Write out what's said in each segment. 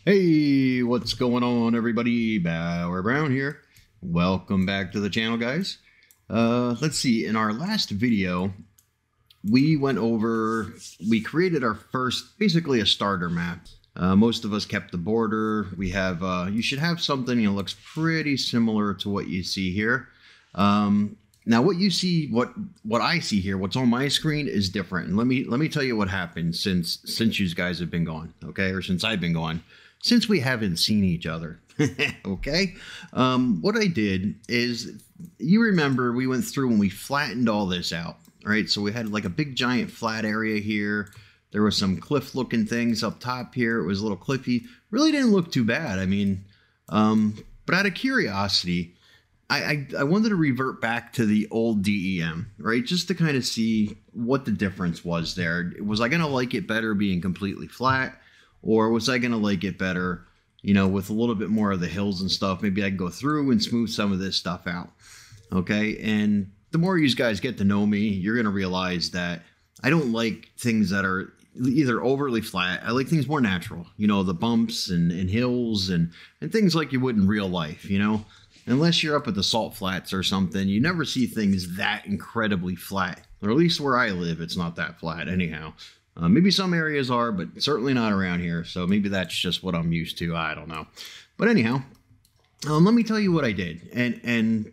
Hey, what's going on, everybody? Bauer Brown here. Welcome back to the channel, guys. Let's see. In our last video, we created our first, basically a starter map. Most of us kept the border. We have, you should have something that looks pretty similar to what you see here. Now, what you see, what I see here, what's on my screen is different. And let me tell you what happened since you guys have been gone, okay, or since I've been gone. Since we haven't seen each other, okay? What I did is, you remember we went through and we flattened all this out, right? So we had like a big giant flat area here. There were some cliff-looking things up top here. It was a little cliffy. Really didn't look too bad. I mean, but out of curiosity, I wanted to revert back to the old DEM, right? Just to kind of see what the difference was there. Was I going to like it better being completely flat? Or was I going to like it better, with a little bit more of the hills and stuff? Maybe I can go through and smooth some of this stuff out. Okay. And the more you guys get to know me, you're going to realize that I don't like things that are either overly flat. I like things more natural, the bumps and hills and things like you would in real life, Unless you're up at the salt flats or something, you never see things that incredibly flat. Or at least where I live, it's not that flat anyhow. Maybe some areas are, but certainly not around here. So maybe that's just what I'm used to. I don't know. But anyhow, let me tell you what I did. And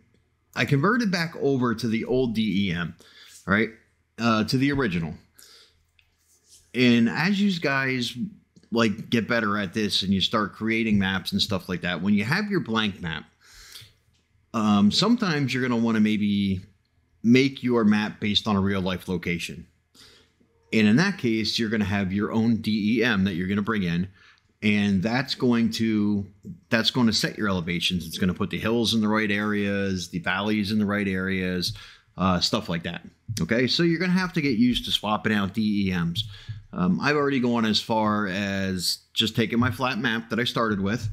I converted back over to the old DEM, right? To the original. And as you guys get better at this and you start creating maps and stuff like that, when you have your blank map, sometimes you're going to want to maybe make your map based on a real life location. And in that case, you're going to have your own DEM that you're going to bring in, and that's going to set your elevations. It's going to put the hills in the right areas, the valleys in the right areas, stuff like that. Okay, so you're going to have to get used to swapping out DEMs. I've already gone as far as just taking my flat map that I started with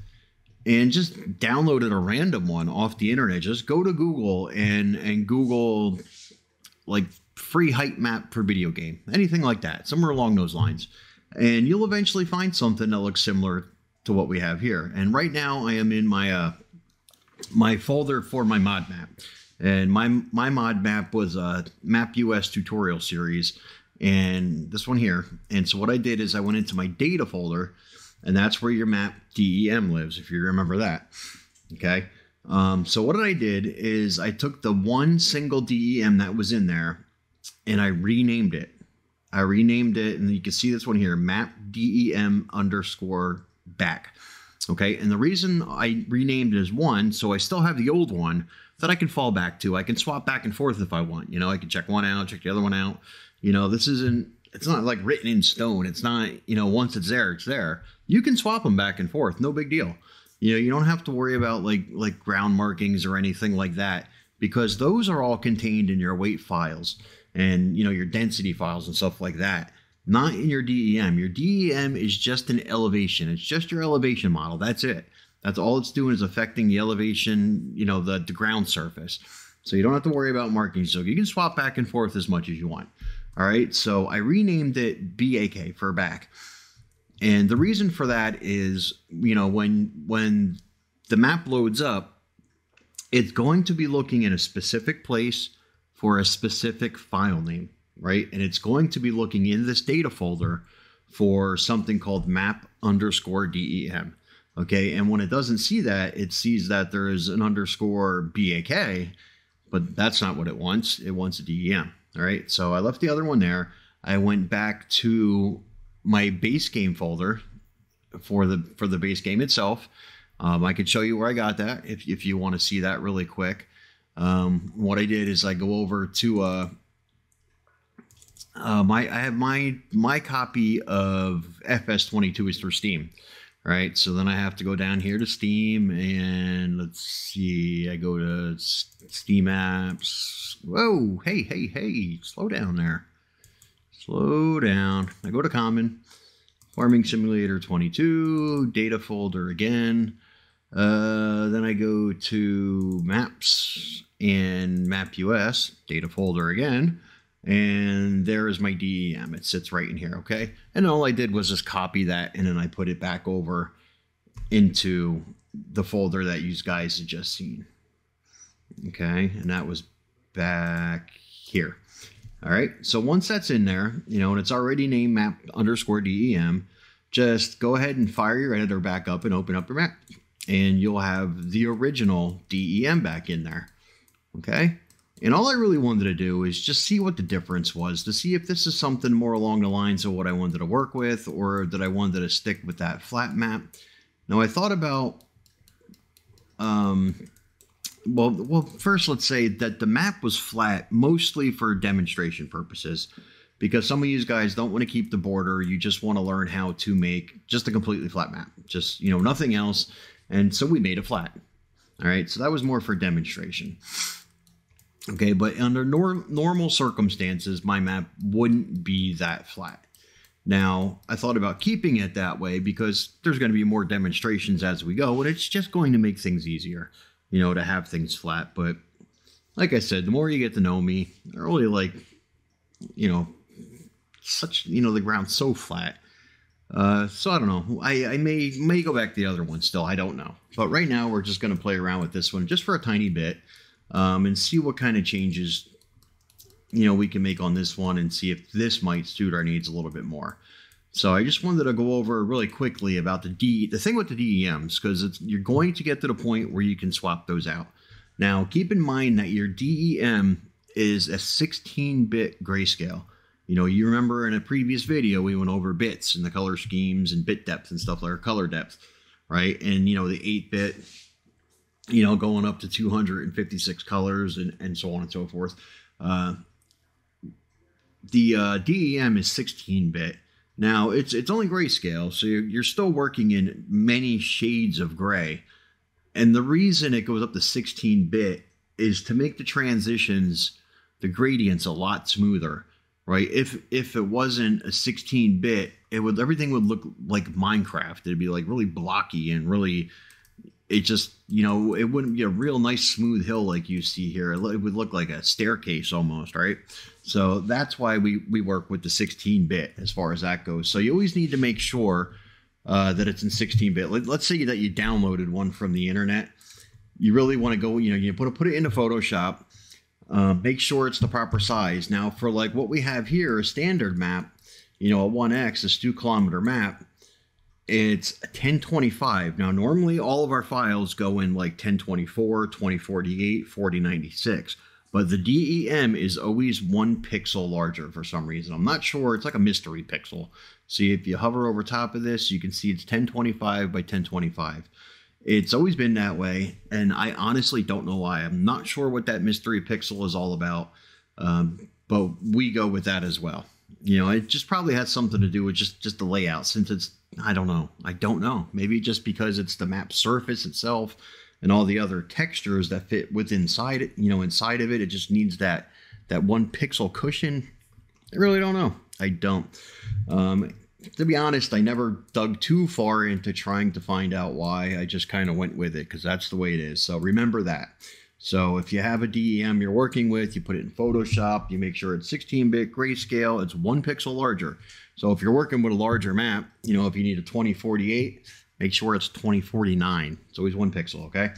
and just downloaded a random one off the internet. Just go to Google and Google free height map for video game, anything like that, somewhere along those lines, and you'll eventually find something that looks similar to what we have here. And right now I am in my my folder for my mod map, and my mod map was a Map US tutorial series, and this one here. And so what I did is I went into my data folder, and that's where your map DEM lives, if you remember that. Okay. So what I did is I took the one single DEM that was in there and I renamed it. And you can see this one here, map DEM _back. Okay. And the reason I renamed it as one, so I still have the old one that I can fall back to. I can swap back and forth if I want. I can check one out, check the other one out. It's not like written in stone. It's not, once it's there, it's there. You can swap them back and forth. No big deal. You don't have to worry about like ground markings or anything like that, because those are all contained in your weight files and, your density files and stuff like that, not in your DEM. Your DEM is just an elevation. It's just your elevation model. That's it. That's all it's doing, is affecting the elevation, the ground surface. So you don't have to worry about markings. So you can swap back and forth as much as you want. All right. So I renamed it BAK for back. And the reason for that is, when the map loads up, it's going to be looking in a specific place for a specific file name, right? And it's going to be looking in this data folder for something called map _DEM. Okay. And when it doesn't see that, it sees that there is an _ BAK, but that's not what it wants. It wants a DEM. All right. So I left the other one there. I went back to my base game folder for the base game itself. I could show you where I got that if you want to see that really quick. What I did is I go over to I have my copy of FS22 is through Steam. All right, so then I have to go down here to Steam, and let's see, I go to Steam apps. Whoa, hey, slow down there. Slow down. I go to Common, Farming Simulator 22, data folder again. Then I go to Maps and Map US, data folder again. And there is my DEM. It sits right in here, okay? And all I did was just copy that, and then I put it back over into the folder that you guys had just seen. Okay, and that was back here. All right, so once that's in there, and it's already named map_DEM, just go ahead and fire your editor back up and open up your map, and you'll have the original DEM back in there. Okay, and all I really wanted to do is just see what the difference was, to see if this is something more along the lines of what I wanted to work with, or that I wanted to stick with that flat map. Now I thought about, well, first let's say that the map was flat mostly for demonstration purposes, because some of you guys don't want to keep the border. You just want to learn how to make just a completely flat map, just, nothing else. And so we made it flat. All right, so that was more for demonstration. Okay, but under normal circumstances, my map wouldn't be that flat. Now, I thought about keeping it that way because there's going to be more demonstrations as we go, and it's just going to make things easier, to have things flat. But like I said, the more you get to know me, I really like, the ground's so flat. So I don't know. I may go back to the other one still. I don't know. But right now, we're just going to play around with this one just for a tiny bit. And see what kind of changes, we can make on this one, and see if this might suit our needs a little bit more. So I just wanted to go over really quickly about the thing with the DEMs, because you're going to get to the point where you can swap those out. Now, keep in mind that your DEM is a 16-bit grayscale. You remember in a previous video, we went over bits and the color schemes and bit depth and stuff like color depth, right? And, the 8-bit, going up to 256 colors and so on and so forth. The DEM is 16-bit. Now, it's only grayscale, so you're still working in many shades of gray. And the reason it goes up to 16-bit is to make the transitions, the gradients, a lot smoother, right? If it wasn't a 16-bit, everything would look like Minecraft. It'd be like really blocky and really... It just, it wouldn't be a real nice smooth hill like you see here. It would look like a staircase almost, right? So that's why we work with the 16-bit as far as that goes. So you always need to make sure that it's in 16-bit. Let's say that you downloaded one from the internet. You really want to go, you put it into Photoshop. Make sure it's the proper size. Now, for like what we have here, a standard map, a 1x, this 2-kilometer map, it's 1025. Now, normally all of our files go in like 1024, 2048, 4096. But the DEM is always 1 pixel larger for some reason. I'm not sure. It's like a mystery pixel. See, if you hover over top of this, you can see it's 1025 by 1025. It's always been that way, and I honestly don't know why. I'm not sure what that mystery pixel is all about, but we go with that as well. It just probably has something to do with just the layout, since it's, I don't know. Maybe just because it's the map surface itself and all the other textures that fit inside it, inside of it, it just needs that 1 pixel cushion. I really don't know. I don't. To be honest, I never dug too far into trying to find out why. I just kind of went with it because that's the way it is. So remember that. So if you have a DEM you're working with, you put it in Photoshop, you make sure it's 16-bit grayscale, it's 1 pixel larger. So if you're working with a larger map, if you need a 2048, make sure it's 2049. It's always 1 pixel, okay?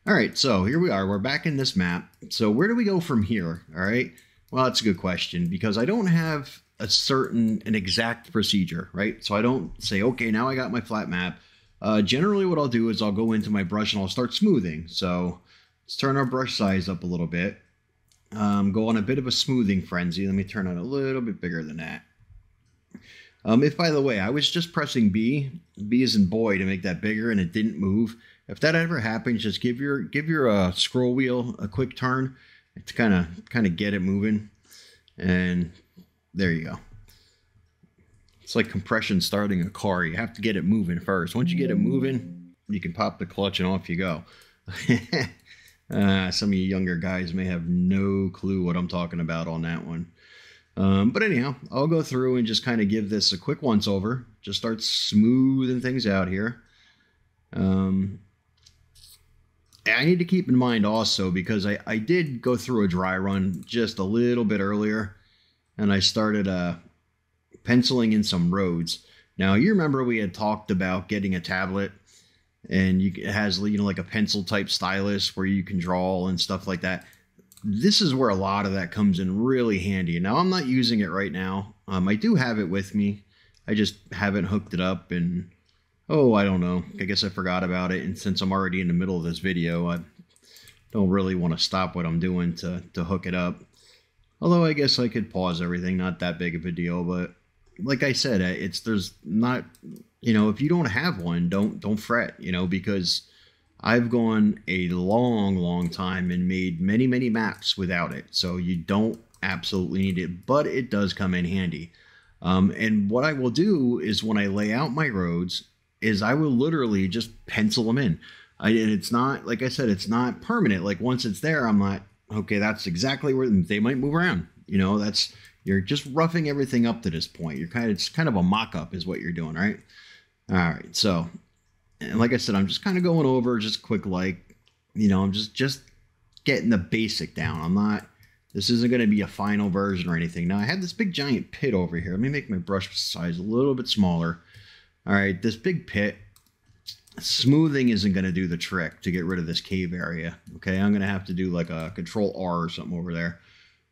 All right, so here we are. We're back in this map. So where do we go from here, all right? Well, that's a good question, because I don't have an exact procedure, right? So I don't say, okay, now I got my flat map. Generally what I'll do is I'll go into my brush and I'll start smoothing. So let's turn our brush size up a little bit. Go on a bit of a smoothing frenzy. Let me turn it a little bit bigger than that. If, by the way, I was just pressing B as in boy, to make that bigger and it didn't move. If that ever happens, just give your scroll wheel a quick turn to kind of get it moving. And there you go. It's like compression starting a car. You have to get it moving first. Once you get it moving, you can pop the clutch and off you go. Some of you younger guys may have no clue what I'm talking about on that one. But anyhow, I'll go through and just kind of give this a quick once over. Just start smoothing things out here. I need to keep in mind also, because I did go through a dry run just a little bit earlier, and I started penciling in some roads. Now, you remember we had talked about getting a tablet and it has, you know, like a pencil type stylus where you can draw and stuff like that. This is where a lot of that comes in really handy. Now, I'm not using it right now. I do have it with me. I just haven't hooked it up, and oh, I don't know. I guess I forgot about it. And since I'm already in the middle of this video, I don't really want to stop what I'm doing to hook it up. Although I guess I could pause everything. Not that big of a deal. But like I said, there's not, you know, if you don't have one, don't fret, you know, because I've gone a long time and made many maps without it. So you don't absolutely need it, but it does come in handy. And what I will do is when I lay out my roads is I will literally just pencil them in. And it's not, like I said, it's not permanent. Like once it's there, I'm not, okay, that's exactly where they might move around. You know, you're just roughing everything up to this point. It's kind of a mock-up is what you're doing, right? All right. So, and like I said, I'm just kind of going over just quick, like, you know, I'm just getting the basic down. This isn't going to be a final version or anything. Now I have this big giant pit over here. Let me make my brush size a little bit smaller. All right, this big pit, smoothing isn't going to do the trick to get rid of this cave area. Okay, I'm going to have to do like a Control R or something over there.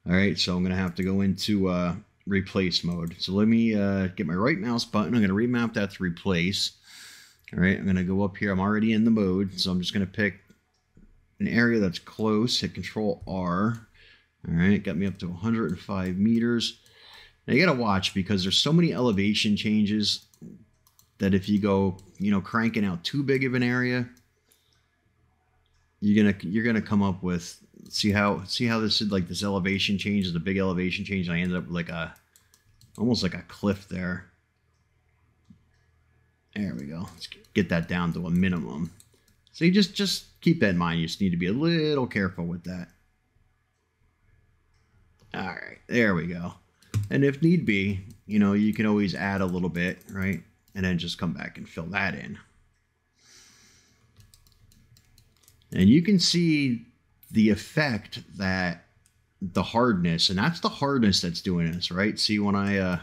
All right, so I'm going to have to go into replace mode. So let me get my right mouse button. I'm going to remap that to replace. All right, I'm going to go up here. I'm already in the mode, so I'm just going to pick an area that's close, hit Control R. All right, it got me up to 105 meters. Now you got to watch because there's so many elevation changes that if you go, you know, cranking out too big of an area, you're gonna come up with, see how this is like this elevation change is a big elevation change, and I ended up with like almost like a cliff there. There we go. Let's get that down to a minimum. So you just keep that in mind. You just need to be a little careful with that. All right, there we go. And if need be, you know, you can always add a little bit, right? And then just come back and fill that in. And you can see the effect that the hardness, and that's the hardness that's doing this, right? See when I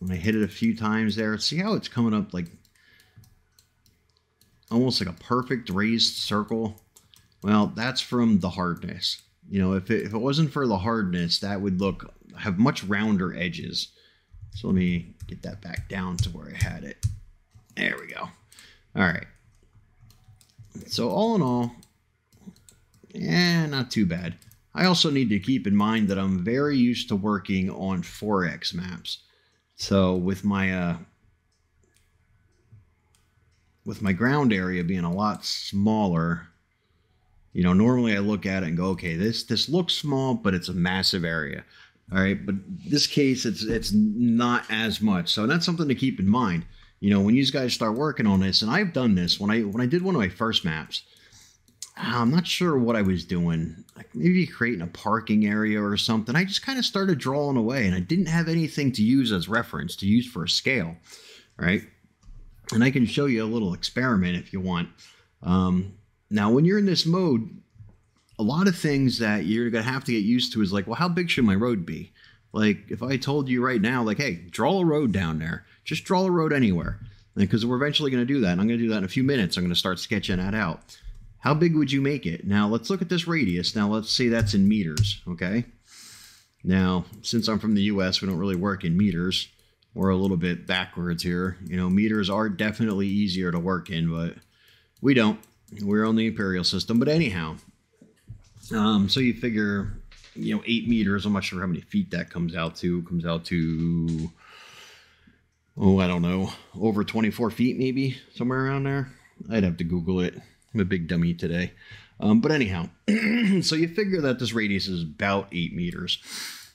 hit it a few times there, see how it's coming up like almost like a perfect raised circle? Well, that's from the hardness. You know, if it wasn't for the hardness, that would have much rounder edges. So let me get that back down to where I had it. There we go. All right. So all in all, not too bad. I also need to keep in mind that I'm very used to working on 4X maps. So with my ground area being a lot smaller, you know, normally I look at it and go, okay, this looks small, but it's a massive area. All right, but this case, it's not as much. So that's something to keep in mind. You know, when you guys start working on this, and I've done this when I did one of my first maps, I'm not sure what I was doing. Like maybe creating a parking area or something. I just kind of started drawing away, and I didn't have anything to use as reference to use for a scale, right? And I can show you a little experiment if you want. Now, when you're in this mode, a lot of things that you're going to have to get used to is like, well, how big should my road be? Like, if I told you right now, like, hey, draw a road down there. Just draw a road anywhere. Because we're eventually going to do that. And I'm going to do that in a few minutes. I'm going to start sketching that out. How big would you make it? Now, let's look at this radius. Now, let's say that's in meters, okay? Now, since I'm from the U.S., we don't really work in meters. We're a little bit backwards here. You know, meters are definitely easier to work in, but we don't. We're on the imperial system. But anyhow, so you figure, you know, 8 meters. I'm not sure how many feet that comes out to. Comes out to, oh, I don't know, over 24 feet maybe, somewhere around there. I'd have to Google it. I'm a big dummy today. But anyhow, so you figure that this radius is about 8 meters.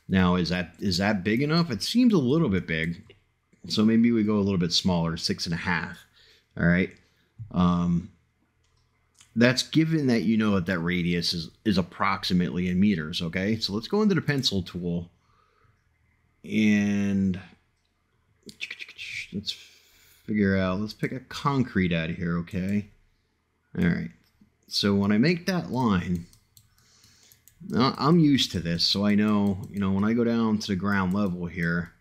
Now, is that big enough? It seems a little bit big. So maybe we go a little bit smaller, 6.5. All right. That's given that you know that radius is approximately in meters, okay? So let's go into the pencil tool and let's figure out, let's pick a concrete out of here, okay? All right. So when I make that line, I'm used to this, so I know, you know, when I go down to the ground level here,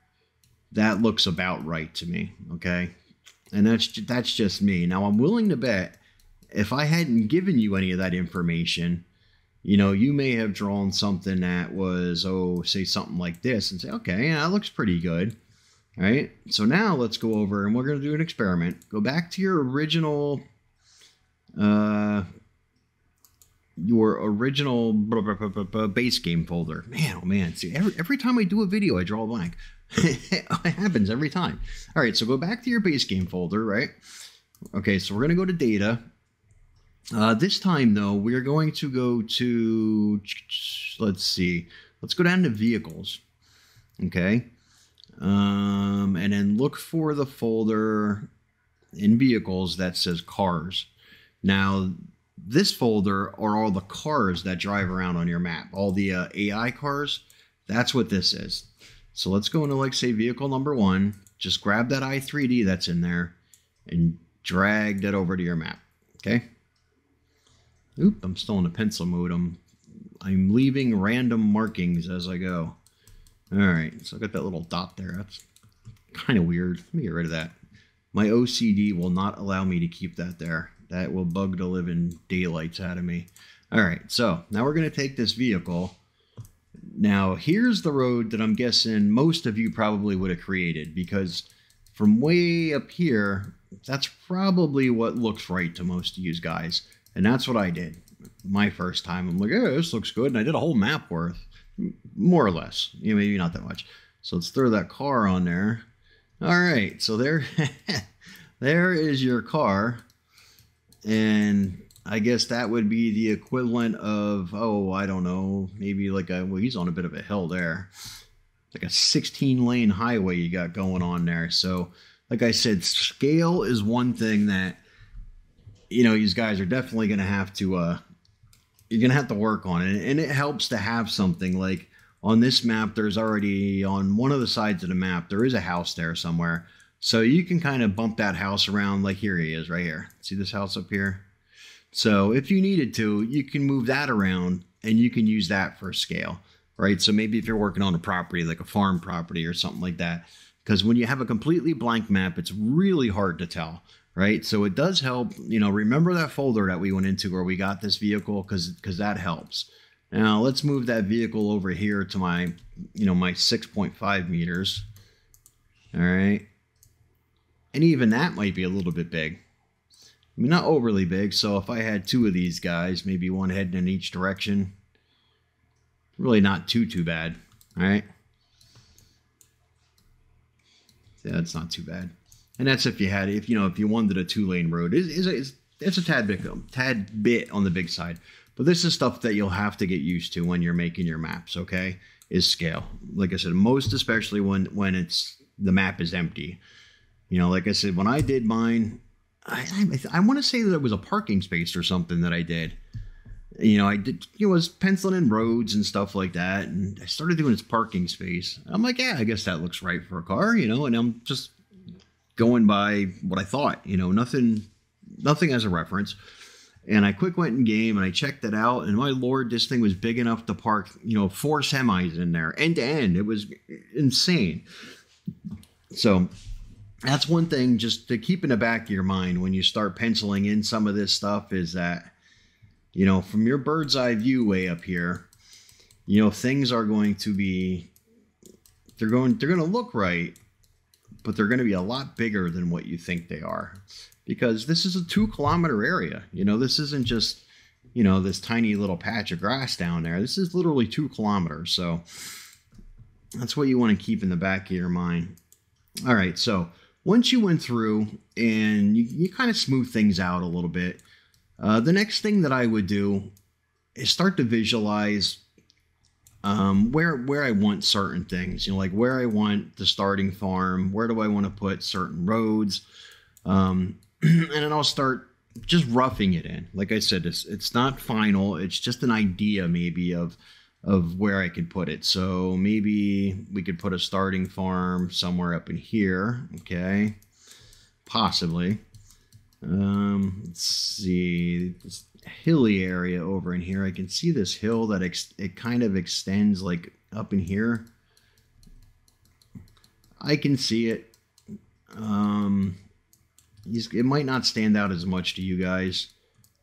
that looks about right to me, okay? And that's just me. Now, I'm willing to bet if I hadn't given you any of that information, you know, you may have drawn something that was, say something like this and say, okay, yeah, that looks pretty good. All right. So now let's go over and we're going to do an experiment. Go back to your original base game folder. Man, oh man. See, every time I do a video, I draw a blank. It happens every time. All right. So go back to your base game folder, right? Okay. So we're going to go to data. This time, though, we're going to go to, let's see, let's go down to vehicles, okay? And then look for the folder in vehicles that says cars. Now, this folder are all the cars that drive around on your map, all the AI cars. That's what this is. So let's go into, like, say, vehicle number 1. Just grab that i3D that's in there and drag that over to your map, okay? Oop, I'm still in the pencil mode. I'm leaving random markings as I go. All right, so I got that little dot there. That's kind of weird. Let me get rid of that. My OCD will not allow me to keep that there. That will bug the living daylights out of me. All right, so now we're going to take this vehicle. Now, here's the road that I'm guessing most of you probably would have created, because from way up here, that's probably what looks right to most of you guys. And that's what I did my first time. I'm like, oh, this looks good. And I did a whole map worth, more or less. You know, maybe not that much. So let's throw that car on there. All right. So there, there is your car. And I guess that would be the equivalent of, oh, I don't know, maybe like well, he's on a bit of a hill there. Like a 16-lane highway you got going on there. So like I said, scale is one thing that, you know, these guys are definitely going to have to, you're going to have to work on it. And it helps to have something like on this map, there's already on one of the sides of the map, there is a house there somewhere. So you can kind of bump that house around, like here he is right here. See this house up here? So if you needed to, you can move that around and you can use that for scale, right? So maybe if you're working on a property, like a farm property or something like that, because when you have a completely blank map, it's really hard to tell. Right. So it does help, you know, remember that folder that we went into where we got this vehicle because that helps. Now let's move that vehicle over here to my, you know, my 6.5 meters. All right. And even that might be a little bit big. I mean, not overly big. So if I had 2 of these guys, maybe one heading in each direction, really not too bad. All right. Yeah, that's not too bad. And that's if you had, if you wanted a 2-lane road, it's a tad bit on the big side. But this is stuff that you'll have to get used to when you're making your maps. Okay, is scale. Like I said, most especially when it's the map is empty. You know, like I said, when I did mine, I want to say that it was a parking space or something that I did. You know, I did. You know, was penciling in roads and stuff like that, and I started doing its parking space. I'm like, yeah, I guess that looks right for a car. You know, and I'm just going by what I thought, you know, nothing as a reference. And I quick went in game and I checked it out. And my Lord, this thing was big enough to park, you know, 4 semis in there, end to end. It was insane. So that's one thing just to keep in the back of your mind when you start penciling in some of this stuff is that, you know, from your bird's eye view way up here, you know, things are going to be, they're going to look right, but they're going to be a lot bigger than what you think they are, because this is a 2-kilometer area. You know, this isn't just, you know, this tiny little patch of grass down there. This is literally 2 kilometers. So that's what you want to keep in the back of your mind. All right. So once you went through and you kind of smooth things out a little bit, the next thing that I would do is start to visualize where I want certain things, you know, like where I want the starting farm, where do I want to put certain roads, and then I'll start just roughing it in. Like I said, it's not final. It's just an idea maybe of where I could put it. So maybe we could put a starting farm somewhere up in here. Okay. Possibly. Let's see, this hilly area over in here. I can see this hill that it kind of extends like up in here. I can see it. it might not stand out as much to you guys,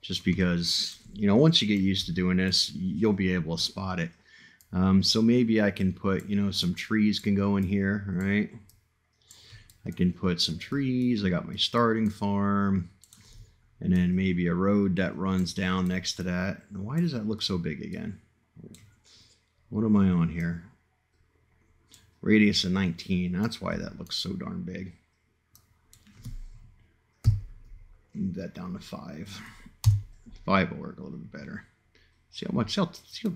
just because, you know, once you get used to doing this, you'll be able to spot it. So maybe I can put, you know, some trees can go in here, right? I can put some trees. I got my starting farm. And then maybe a road that runs down next to that. Why does that look so big again? What am I on here? Radius of 19. That's why that looks so darn big. Move that down to 5. 5 will work a little bit better. See how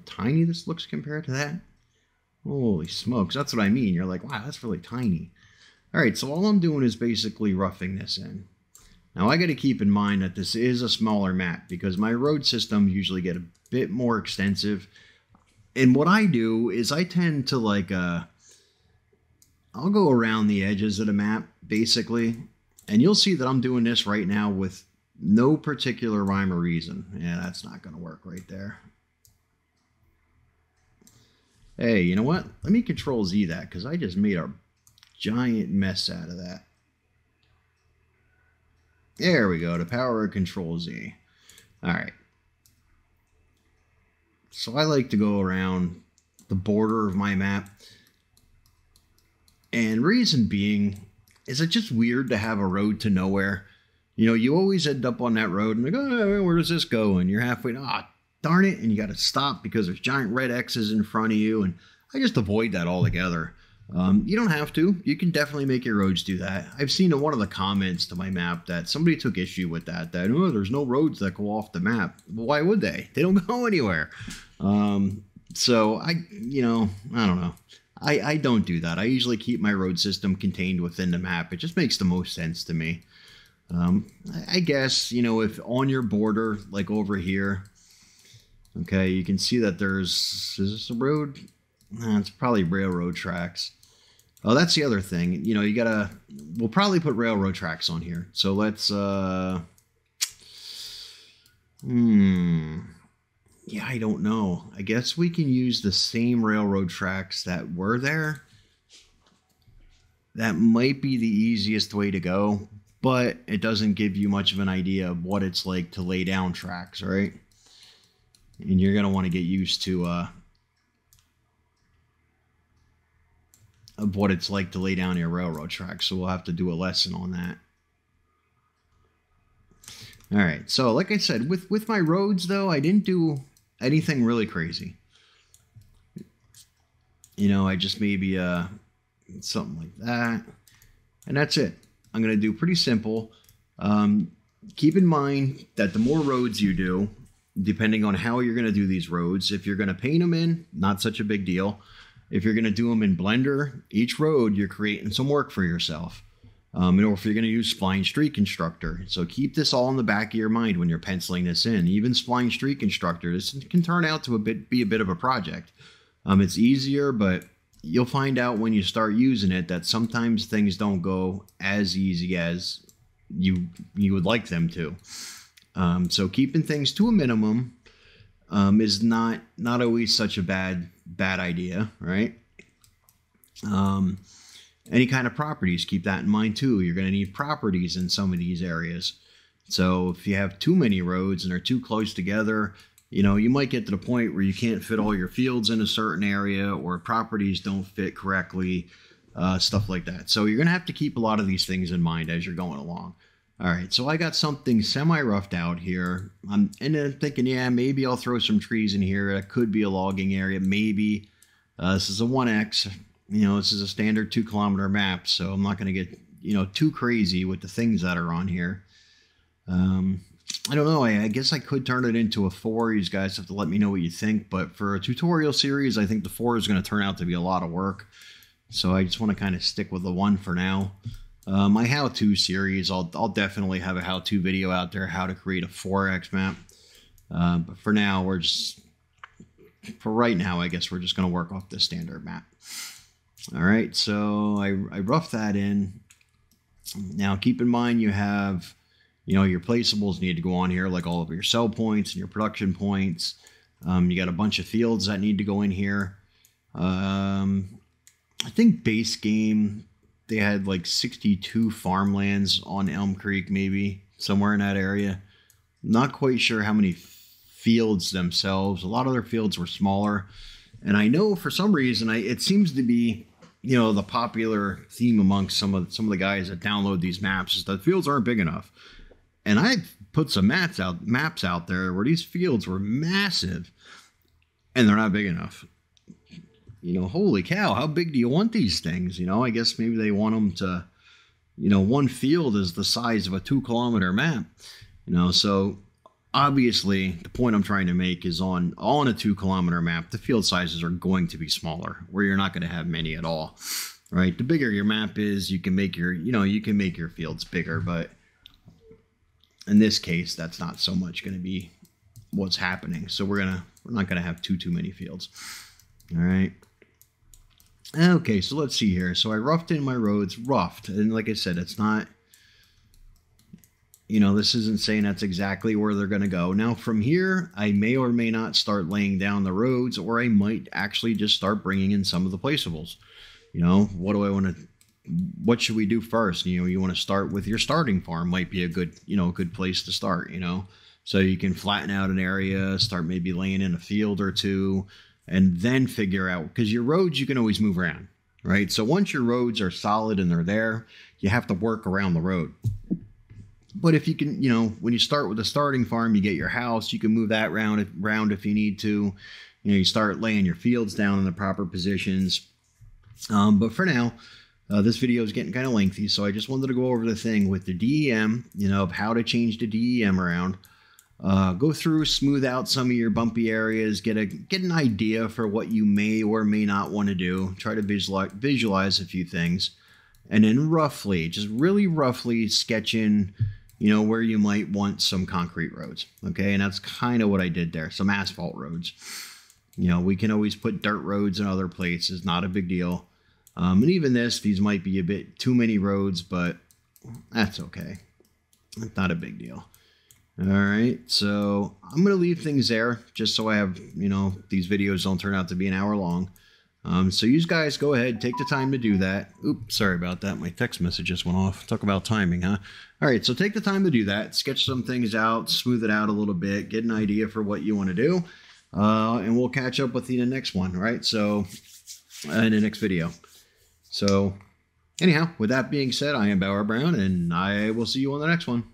tiny this looks compared to that? Holy smokes, that's what I mean. You're like, wow, that's really tiny. All right, so all I'm doing is basically roughing this in. Now I got to keep in mind that this is a smaller map because my road systems usually get a bit more extensive. And what I do is I tend to like, I'll go around the edges of the map basically. And you'll see that I'm doing this right now with no particular rhyme or reason. Yeah, that's not going to work right there. Hey, you know what? Let me Control Z that because I just made a giant mess out of that. There we go, the power of Control Z. All right. So I like to go around the border of my map. And reason being, is it just weird to have a road to nowhere? You know, you always end up on that road and like, oh, where does this go? And you're halfway, darn it. And you got to stop because there's giant red X's in front of you. And I just avoid that altogether. You don't have to. You can definitely make your roads do that. I've seen in one of the comments to my map that somebody took issue with that oh, there's no roads that go off the map. Well, why would they? They don't go anywhere. So I don't know. I don't do that. I usually keep my road system contained within the map. It just makes the most sense to me. I guess, you know, if on your border, like over here, okay, you can see that is this a road? It's probably railroad tracks. Oh, that's the other thing. You know, we'll probably put railroad tracks on here. So let's, yeah, I don't know. I guess we can use the same railroad tracks that were there. That might be the easiest way to go, but it doesn't give you much of an idea of what it's like to lay down tracks, right? And you're going to want to get used to, of what it's like to lay down your railroad tracks. So we'll have to do a lesson on that. All right. So like I said, with my roads though, I didn't do anything really crazy. You know, I just maybe, something like that. And that's it. I'm going to do pretty simple. Keep in mind that the more roads you do, depending on how you're going to do these roads, if you're going to paint them in, not such a big deal. If you're going to do them in Blender, each road, you're creating some work for yourself. Or if you're going to use Spline Street Constructor. So keep this all in the back of your mind when you're penciling this in. Even Spline Street Constructor, this can turn out to be a bit of a project. It's easier, but you'll find out when you start using it that sometimes things don't go as easy as you would like them to. So keeping things to a minimum is not always such a bad idea, right? Any kind of properties, keep that in mind too. You're going to need properties in some of these areas. So if you have too many roads and they're too close together, you know, you might get to the point where you can't fit all your fields in a certain area, or properties don't fit correctly, stuff like that. So you're going to have to keep a lot of these things in mind as you're going along. All right, so I got something semi-roughed out here. And then thinking, yeah, maybe I'll throw some trees in here. That could be a logging area, maybe. This is a 1X. You know, this is a standard 2-kilometer map, so I'm not going to get, you know, too crazy with the things that are on here. I don't know. I guess I could turn it into a 4. You guys have to let me know what you think. But for a tutorial series, I think the 4 is going to turn out to be a lot of work. So I just want to kind of stick with the 1 for now. My how-to series, I'll definitely have a how-to video out there, how to create a 4X map. But for now, for right now, I guess we're just going to work off the standard map. All right, so I roughed that in. Now, keep in mind you have, you know, your placeables need to go on here, like all of your sell points and your production points. You got a bunch of fields that need to go in here. I think base game they had like 62 farmlands on Elm Creek, maybe somewhere in that area. Not quite sure how many fields themselves. A lot of their fields were smaller. And I know for some reason, it seems to be, you know, the popular theme amongst some of the guys that download these maps is that fields aren't big enough. And I put some maps out there where these fields were massive and they're not big enough. You know, holy cow, how big do you want these things? You know, I guess maybe they want them to, you know, one field is the size of a 2-kilometer map. You know, so obviously the point I'm trying to make is on a 2-kilometer map, the field sizes are going to be smaller, where you're not going to have many at all, right? The bigger your map is, you can make your fields bigger, but in this case, that's not so much going to be what's happening. So we're not going to have too many fields. All right. Okay, so let's see here. So I roughed in my roads, and like I said, it's not, you know, this isn't saying that's exactly where they're going to go. Now from here, I may or may not start laying down the roads, or I might actually just start bringing in some of the placeables. You know, what should we do first? You know, you want to start with your starting farm, might be a good place to start, you know, so you can flatten out an area, start maybe laying in a field or two, and then figure out, because your roads, you can always move around, right? So once your roads are solid and they're there, you have to work around the road. But if you can, you know, when you start with a starting farm, you get your house, you can move that round if you need to. You know, you start laying your fields down in the proper positions. But for now, this video is getting kind of lengthy, so I just wanted to go over the thing with the DEM, you know, of how to change the DEM around. Go through, smooth out some of your bumpy areas, get an idea for what you may or may not want to do. Try to visualize a few things, and then really roughly sketch in, you know, where you might want some concrete roads. Okay, and that's kind of what I did there. Some asphalt roads. You know, we can always put dirt roads in other places. Not a big deal. And even these might be a bit too many roads, but that's okay. It's not a big deal. All right, so I'm going to leave things there just so I have, you know, these videos don't turn out to be an hour long. So you guys go ahead, take the time to do that. Oops, sorry about that. My text message just went off. Talk about timing, huh? All right, so take the time to do that. Sketch some things out, smooth it out a little bit, get an idea for what you want to do. And we'll catch up with you in the next one, right? So, in the next video. So, anyhow, with that being said, I am Bauer Brown, and I will see you on the next one.